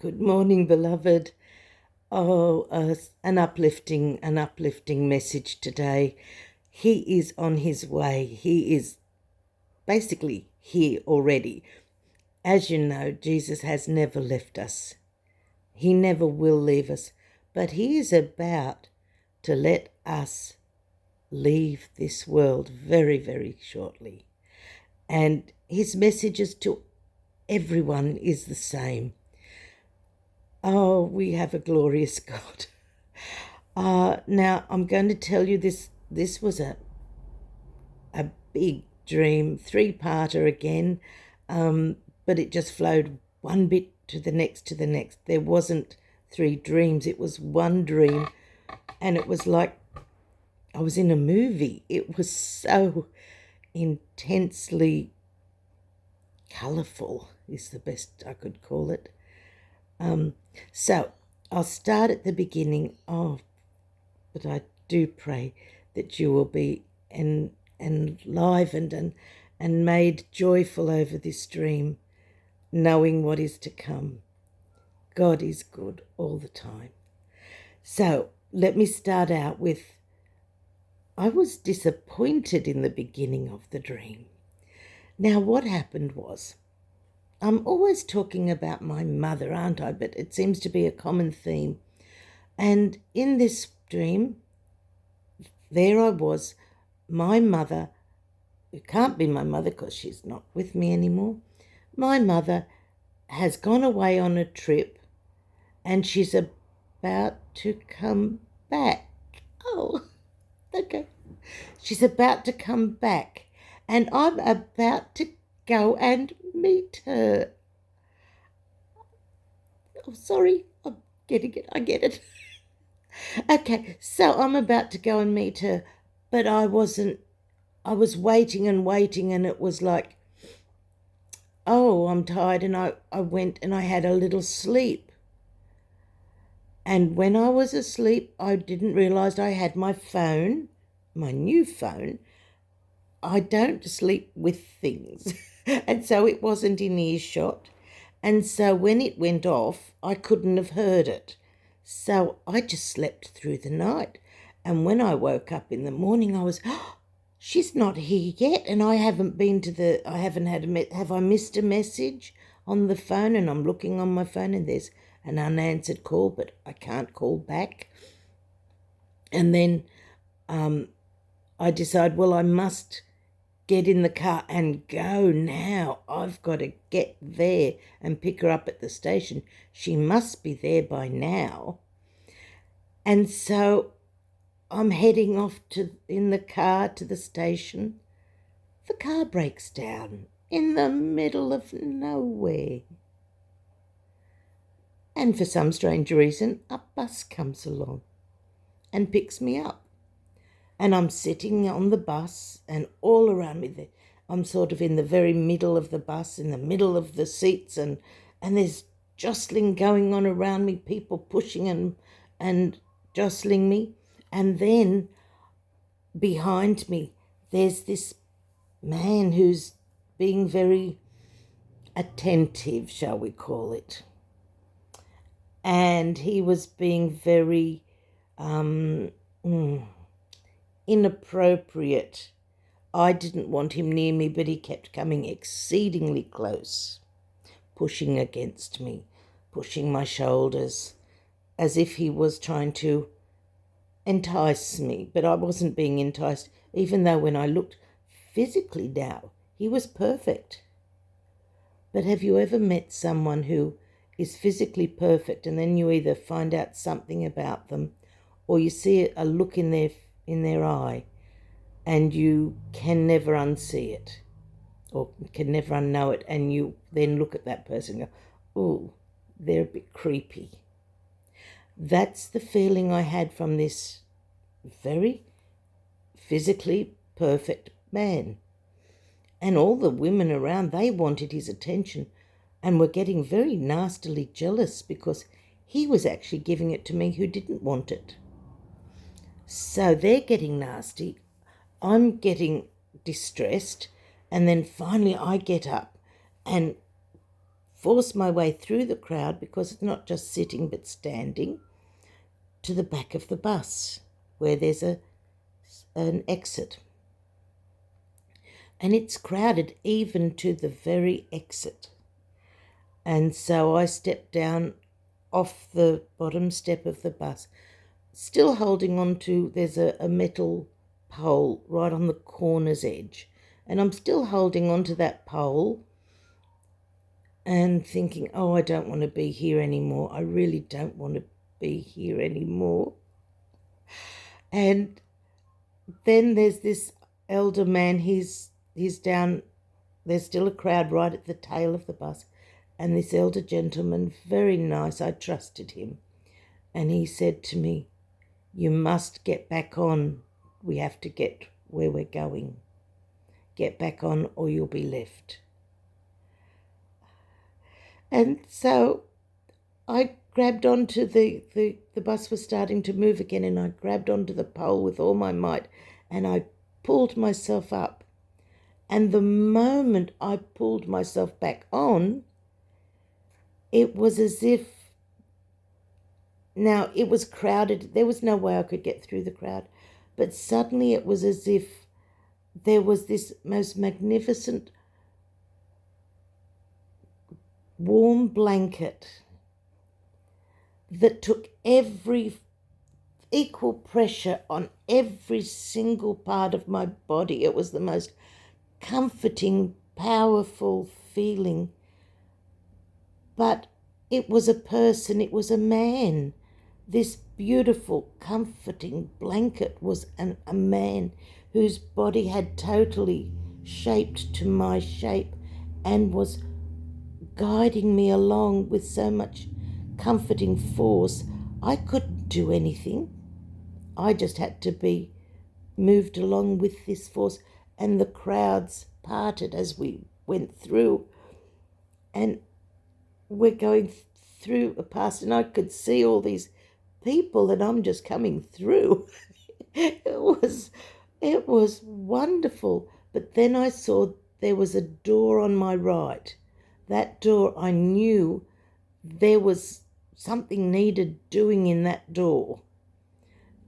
Good morning, beloved. Oh, an uplifting message today. He is on his way. He is basically here already. As you know, Jesus has never left us. He never will leave us, but he is about to let us leave this world very, very shortly. And his messages to everyone is the same. Oh, we have a glorious God. Now, I'm going to tell you this. This was a big dream, three-parter again, but it just flowed one bit to the next to the next. There wasn't three dreams. It was one dream, and it was like I was in a movie. It was so intensely colourful, is the best I could call it. So I'll start at the beginning. Oh, but I do pray that you will be enlivened and made joyful over this dream, knowing what is to come. God is good all the time. So let me start out with, I was disappointed in the beginning of the dream. Now what happened was, I'm always talking about my mother, aren't I? But it seems to be a common theme. And in this dream, there I was, my mother, who can't be my mother because she's not with me anymore. My mother has gone away on a trip and she's about to come back. Oh, okay. She's about to come back and I'm about to go and meet her. Oh, sorry, I'm getting it. I get it. Okay, so I'm about to go and meet her, but I was waiting and waiting, and it was like, oh, I'm tired, and I went and I had a little sleep. And when I was asleep, I didn't realise I had my phone, my new phone. I don't sleep with things, and so it wasn't in earshot. And so when it went off, I couldn't have heard it. So I just slept through the night. And when I woke up in the morning, I was, oh, she's not here yet. And I haven't have I missed a message on the phone? And I'm looking on my phone and there's an unanswered call, but I can't call back. And then I decide, well, I must get in the car and go now. I've got to get there and pick her up at the station. She must be there by now. And so I'm heading off in the car to the station. The car breaks down in the middle of nowhere. And for some strange reason, a bus comes along and picks me up. And I'm sitting on the bus and all around me, I'm sort of in the very middle of the bus, in the middle of the seats, and there's jostling going on around me, people pushing and jostling me. And then behind me, there's this man who's being very attentive, shall we call it. And he was being very inappropriate. I didn't want him near me, but he kept coming exceedingly close, pushing against me, pushing my shoulders, as if he was trying to entice me. But I wasn't being enticed, even though when I looked physically now, he was perfect. But have you ever met someone who is physically perfect and then you either find out something about them or you see a look in their eye and you can never unsee it or can never unknow it, and you then look at that person and go, oh, they're a bit creepy. That's the feeling I had from this very physically perfect man. And all the women around, they wanted his attention and were getting very nastily jealous because he was actually giving it to me who didn't want it. So they're getting nasty, I'm getting distressed, and then finally I get up and force my way through the crowd, because it's not just sitting but standing, to the back of the bus where there's an exit. And it's crowded even to the very exit. And so I stepped down off the bottom step of the bus, still holding on to, there's a metal pole right on the corner's edge. And I'm still holding on to that pole and thinking, oh, I don't want to be here anymore. I really don't want to be here anymore. And then there's this elder man, he's down, there's still a crowd right at the tail of the bus. And this elder gentleman, very nice, I trusted him. And he said to me, you must get back on. We have to get where we're going. Get back on or you'll be left. And so I grabbed onto the bus was starting to move again, and I grabbed onto the pole with all my might, and I pulled myself up. And the moment I pulled myself back on, it was as if, now it was crowded. There was no way I could get through the crowd, but suddenly it was as if there was this most magnificent warm blanket that took every equal pressure on every single part of my body. It was the most comforting, powerful feeling. But it was a person, it was a man. This beautiful, comforting blanket was a man whose body had totally shaped to my shape and was guiding me along with so much comforting force. I couldn't do anything. I just had to be moved along with this force, and the crowds parted as we went through, and we're going through a past, and I could see all these people, and I'm just coming through. It was wonderful. But then I saw there was a door on my right. That door, I knew there was something needed doing in that door,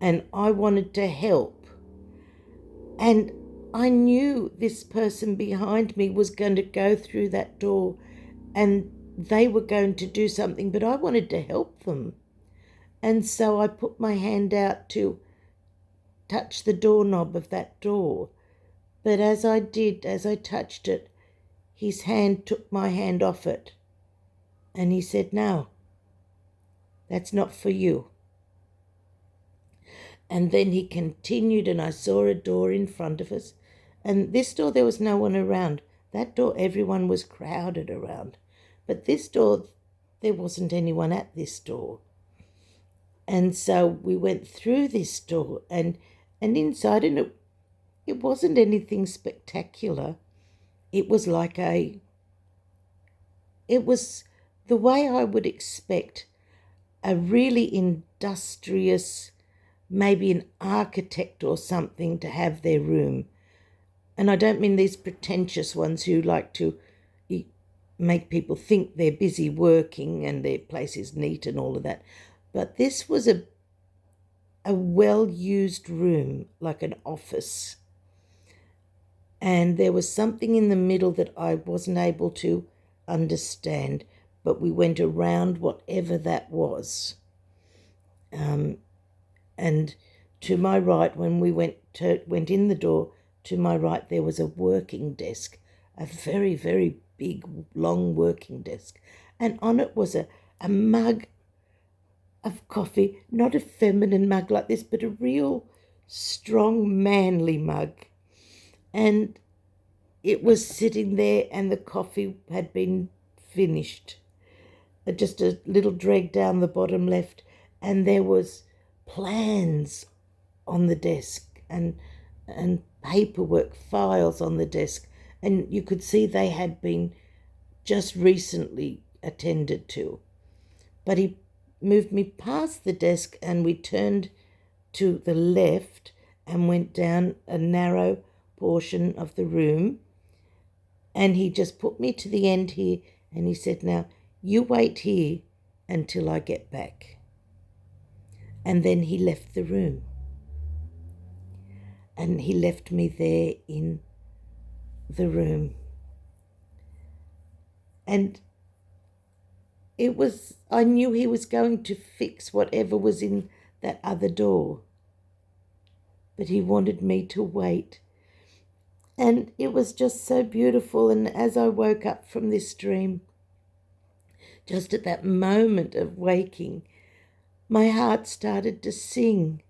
and I wanted to help. And I knew this person behind me was going to go through that door, and they were going to do something, but I wanted to help them. And so I put my hand out to touch the doorknob of that door. But as I touched it, his hand took my hand off it. And he said, no, that's not for you. And then he continued, and I saw a door in front of us. And this door, there was no one around. That door, everyone was crowded around. But this door, there wasn't anyone at this door. And so we went through this door, and inside, and it wasn't anything spectacular. It was like it was the way I would expect a really industrious, maybe an architect or something, to have their room. And I don't mean these pretentious ones who like to make people think they're busy working and their place is neat and all of that. But this was a well-used room, like an office. And there was something in the middle that I wasn't able to understand, but we went around whatever that was. And to my right, when we went in the door, to my right there was a working desk, a very, very big, long working desk. And on it was a mug of coffee, not a feminine mug like this, but a real strong, manly mug. And it was sitting there, and the coffee had been finished. Just a little dreg down the bottom left, and there was plans on the desk and paperwork, files on the desk, and you could see they had been just recently attended to. But he moved me past the desk, and we turned to the left and went down a narrow portion of the room, and he just put me to the end here, And he said, now, you wait here until I get back. And then he left the room. And he left me there in the room. And I knew he was going to fix whatever was in that other door. But he wanted me to wait. And it was just so beautiful. And as I woke up from this dream, just at that moment of waking, my heart started to sing.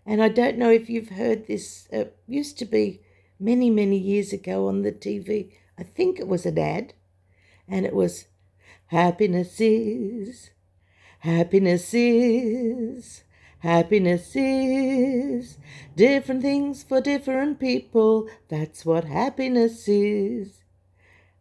And I don't know if you've heard this. It used to be many, many years ago on the TV. I think it was an ad. And it was, happiness is, happiness is, happiness is, different things for different people. That's what happiness is.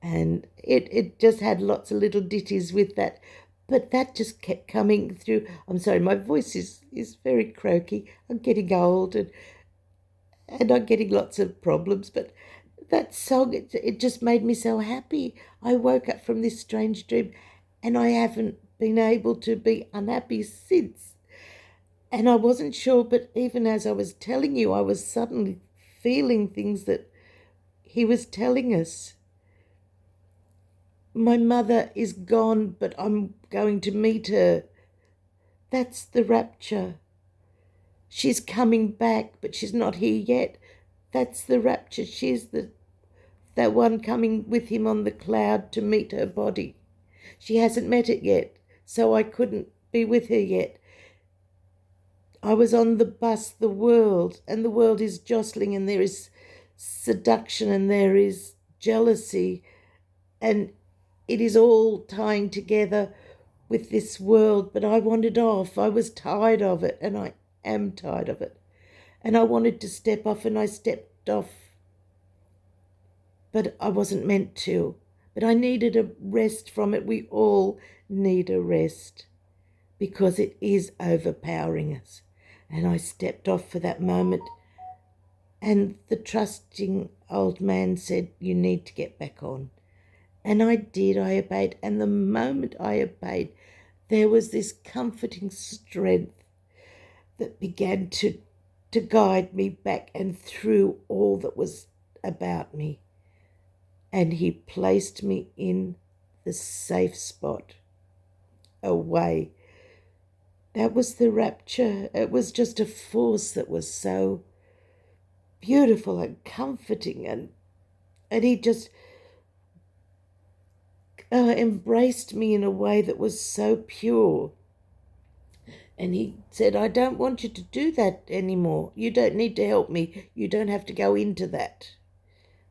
And it just had lots of little ditties with that. But that just kept coming through. I'm sorry, my voice is very croaky. I'm getting old and I'm getting lots of problems. But that song, it just made me so happy. I woke up from this strange dream and I haven't been able to be unhappy since. And I wasn't sure, but even as I was telling you, I was suddenly feeling things that he was telling us. My mother is gone, but I'm going to meet her. That's the rapture. She's coming back, but she's not here yet. That's the rapture. She's that one coming with him on the cloud to meet her body. She hasn't met it yet, so I couldn't be with her yet. I was on the bus, the world is jostling, and there is seduction and there is jealousy, and it is all tying together with this world, but I wanted off. I was tired of it, and I am tired of it. And I wanted to step off, and I stepped off, but I wasn't meant to. But I needed a rest from it. We all need a rest because it is overpowering us. And I stepped off for that moment, and the trusting old man said, you need to get back on. And I did, I obeyed. And the moment I obeyed, there was this comforting strength that began to guide me back and through all that was about me. And he placed me in the safe spot, away. That was the rapture. It was just a force that was so beautiful and comforting. And he just embraced me in a way that was so pure. And he said, I don't want you to do that anymore. You don't need to help me. You don't have to go into that.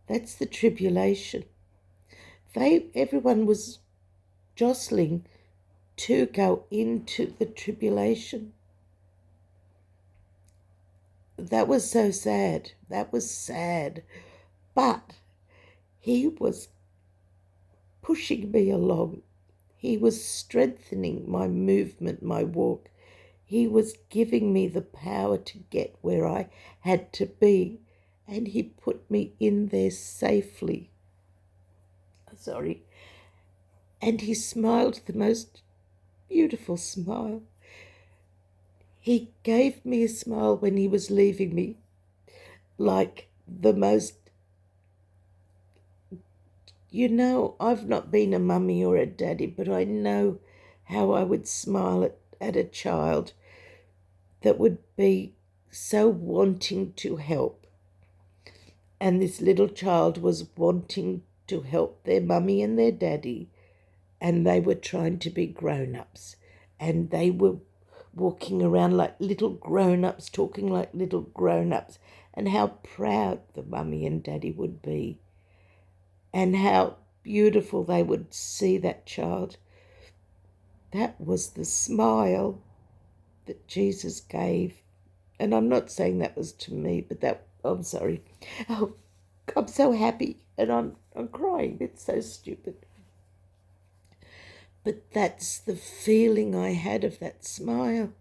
That's the tribulation. Everyone was jostling to go into the tribulation. That was so sad. That was sad. But he was pushing me along. He was strengthening my movement, my walk. He was giving me the power to get where I had to be. And he put me in there safely. Sorry. And he smiled the most beautiful smile. He gave me a smile when he was leaving me, like the most, I've not been a mummy or a daddy, but I know how I would smile at a child that would be so wanting to help. And this little child was wanting to help their mummy and their daddy, and they were trying to be grown-ups, and they were walking around like little grown-ups, talking like little grown-ups, and how proud the mummy and daddy would be, and how beautiful they would see that child. That was the smile that Jesus gave. And I'm not saying that was to me, but I'm sorry. Oh, I'm so happy, and I'm crying. It's so stupid. But that's the feeling I had of that smile.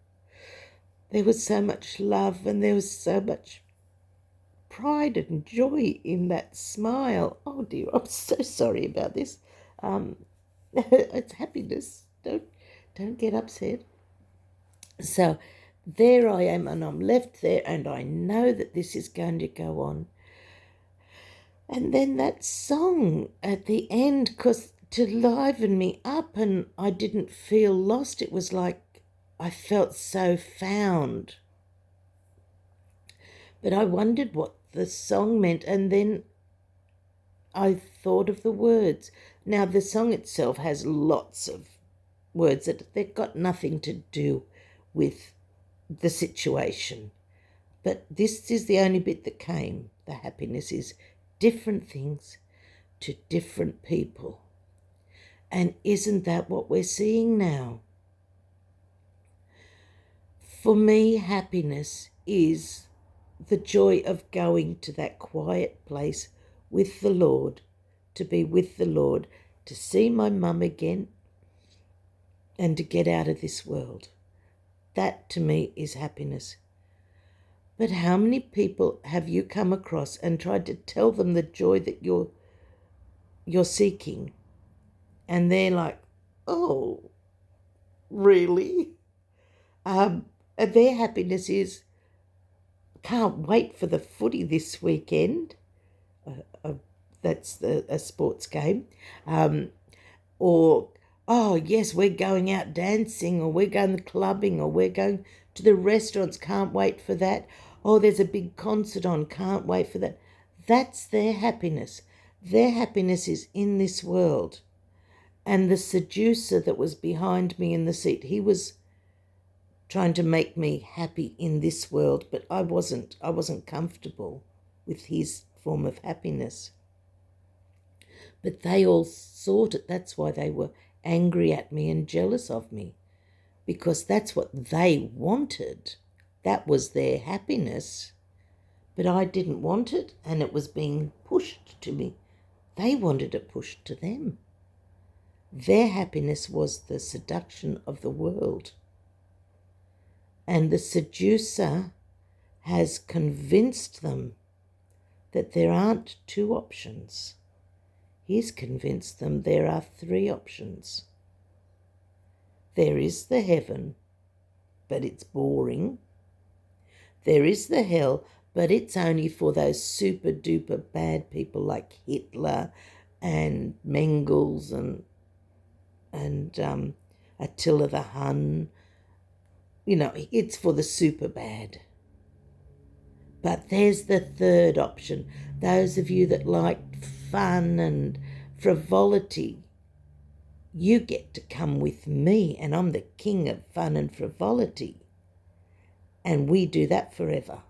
There was so much love, and there was so much pride and joy in that smile. Oh dear, I'm so sorry about this. It's happiness. Don't get upset. So there I am, and I'm left there, and I know that this is going to go on. And then that song at the end, because to liven me up, and I didn't feel lost. It was like I felt so found. But I wondered what the song meant, and then I thought of the words. Now, the song itself has lots of words that they've got nothing to do with the situation. But this is the only bit that came. The happiness is different things to different people. And isn't that what we're seeing now? For me, happiness is the joy of going to that quiet place with the Lord, to be with the Lord, to see my mum again, and to get out of this world. That to me is happiness. But how many people have you come across and tried to tell them the joy that you're seeking? And they're like, oh, really? Their happiness is, can't wait for the footy this weekend. That's a sports game. Or, oh, yes, we're going out dancing, or we're going clubbing, or we're going to the restaurants. Can't wait for that. Oh, there's a big concert on. Can't wait for that. That's their happiness. Their happiness is in this world. And the seducer that was behind me in the seat, he was trying to make me happy in this world, but I wasn't comfortable with his form of happiness. But they all sought it. That's why they were angry at me and jealous of me, because that's what they wanted. That was their happiness. But I didn't want it, and it was being pushed to me. They wanted it pushed to them. Their happiness was the seduction of the world. And the seducer has convinced them that there aren't two options. He's convinced them there are three options. There is the heaven, but it's boring. There is the hell, but it's only for those super duper bad people like Hitler and Mengels and Attila the Hun. You know, it's for the super bad. But there's the third option. Those of you that like fun and frivolity, you get to come with me, and I'm the king of fun and frivolity. And we do that forever.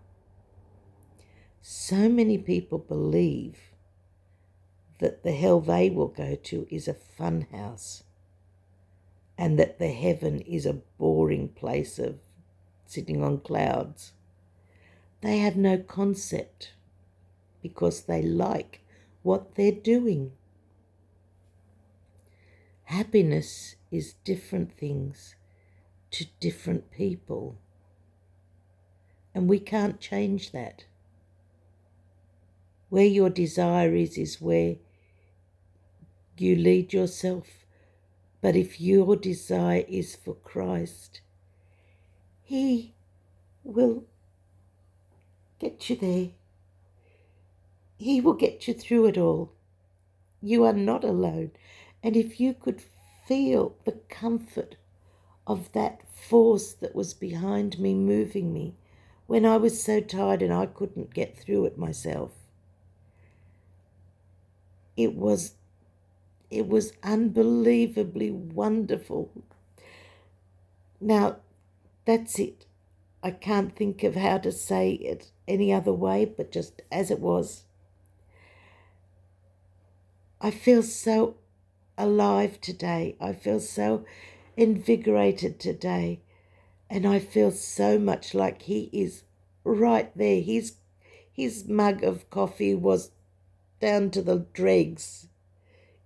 So many people believe that the hell they will go to is a fun house, and that the heaven is a boring place of sitting on clouds. They have no concept because they like what they're doing. Happiness is different things to different people, and we can't change that. Where your desire is where you lead yourself. But if your desire is for Christ, He will get you there. He will get you through it all. You are not alone. And if you could feel the comfort of that force that was behind me, moving me, when I was so tired and I couldn't get through it myself, it was unbelievably wonderful. Now, that's it. I can't think of how to say it any other way, but just as it was. I feel so alive today. I feel so invigorated today. And I feel so much like He is right there. His mug of coffee was down to the dregs.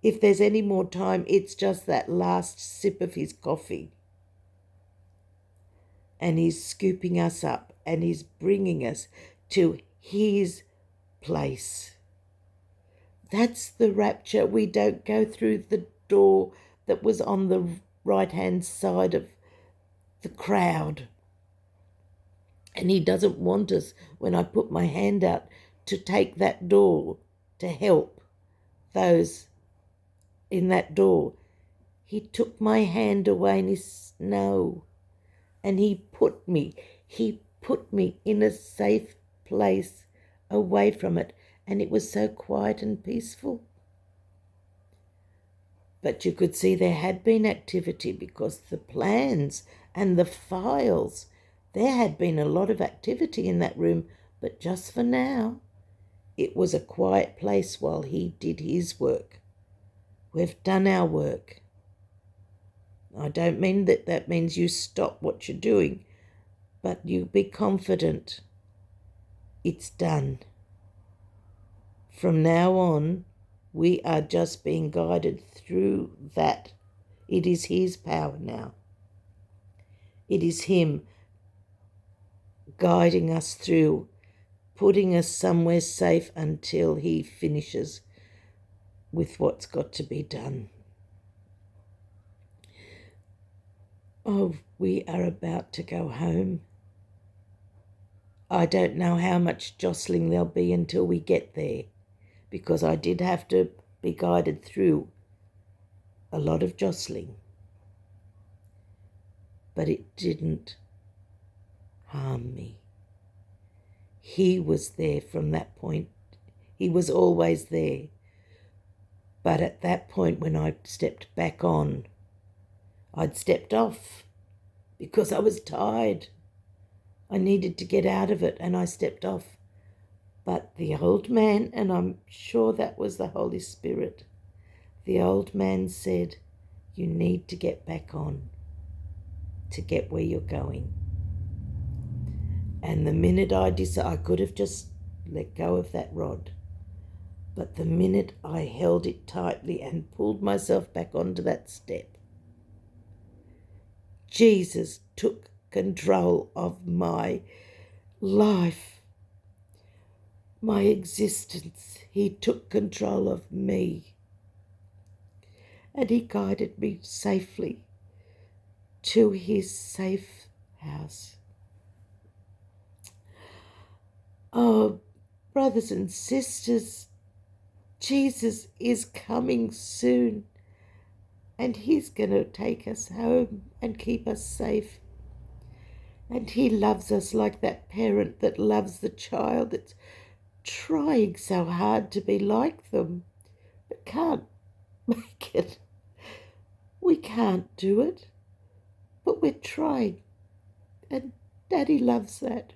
If there's any more time, it's just that last sip of his coffee. And He's scooping us up, and He's bringing us to His place. That's the rapture. We don't go through the door that was on the right-hand side of the crowd. And he doesn't want us, when I put my hand out, to take that door to help those in that door. He took my hand away and he said, no. And he put me in a safe place away from it. And it was so quiet and peaceful. But you could see there had been activity, because the plans and the files, there had been a lot of activity in that room. But just for now, it was a quiet place while he did his work. We've done our work. I don't mean that means you stop what you're doing, but you be confident it's done. From now on, we are just being guided through that. It is his power now. It is him guiding us through, putting us somewhere safe until he finishes with what's got to be done. Oh, we are about to go home. I don't know how much jostling there'll be until we get there, because I did have to be guided through a lot of jostling. But it didn't harm me. He was there from that point. He was always there. But at that point when I stepped back on, I'd stepped off because I was tired. I needed to get out of it, and I stepped off. But the old man, and I'm sure that was the Holy Spirit, the old man said, you need to get back on to get where you're going. And the minute I decided, I could have just let go of that rod. But the minute I held it tightly and pulled myself back onto that step, Jesus took control of my life, my existence. He took control of me. And he guided me safely to his safe house. Oh, brothers and sisters, Jesus is coming soon, and he's going to take us home and keep us safe. And he loves us like that parent that loves the child that's trying so hard to be like them, but can't make it. We can't do it, but we're trying. And Daddy loves that.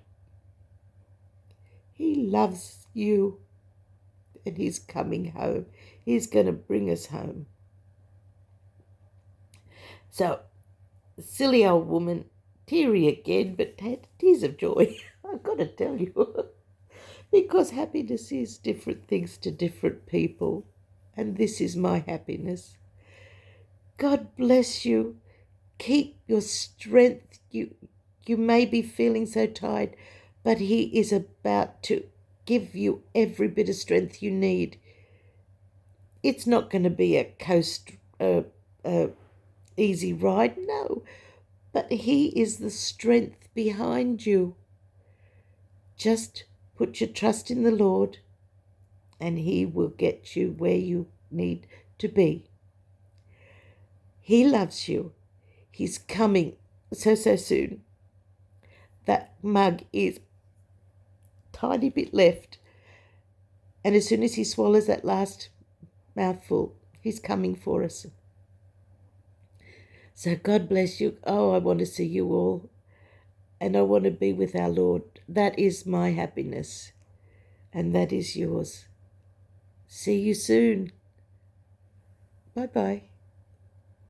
He loves you, and he's coming home. He's going to bring us home. So, silly old woman, teary again, but had tears of joy. I've got to tell you, because happiness is different things to different people, and this is my happiness. God bless you. Keep your strength. You may be feeling so tired, but he is about to give you every bit of strength you need. It's not going to be a coast easy ride, no, but he is the strength behind you. Just put your trust in the Lord, and he will get you where you need to be. He loves you. He's coming so soon. That mug is tiny bit left, and as soon as he swallows that last mouthful, he's coming for us. So God bless you. Oh, I want to see you all, and I want to be with our Lord. That is my happiness, and that is yours. See you soon. Bye-bye.